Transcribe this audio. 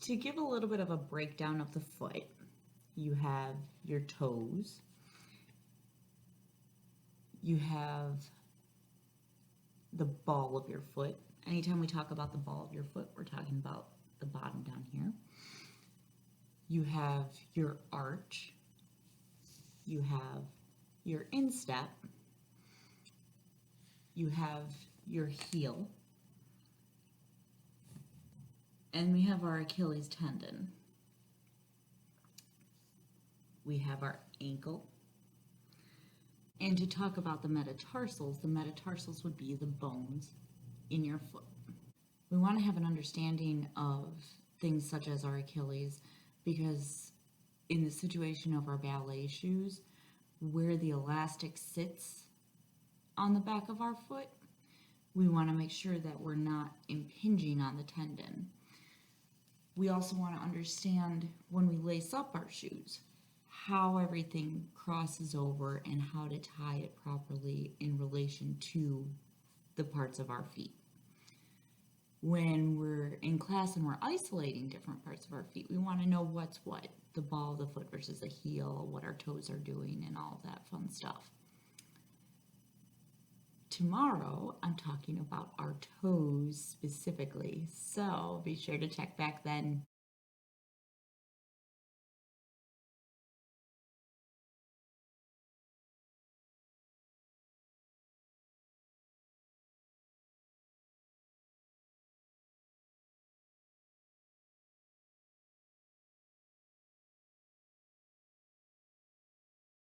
To give a little bit of a breakdown of the foot, you have your toes, you have the ball of your foot. Anytime we talk about the ball of your foot, we're talking about the bottom down here. You have your arch, you have your instep, you have your heel, and we have our Achilles tendon. We have our ankle. And to talk about the metatarsals would be the bones in your foot. We want to have an understanding of things such as our Achilles because in the situation of our ballet shoes, where the elastic sits on the back of our foot, we want to make sure that we're not impinging on the tendon. We also want to understand when we lace up our shoes, how everything crosses over and how to tie it properly in relation to the parts of our feet. When we're in class and we're isolating different parts of our feet, we want to know what's what, the ball of the foot versus the heel, what our toes are doing, and all that fun stuff. Tomorrow, I'm talking about our toes specifically, so be sure to check back then.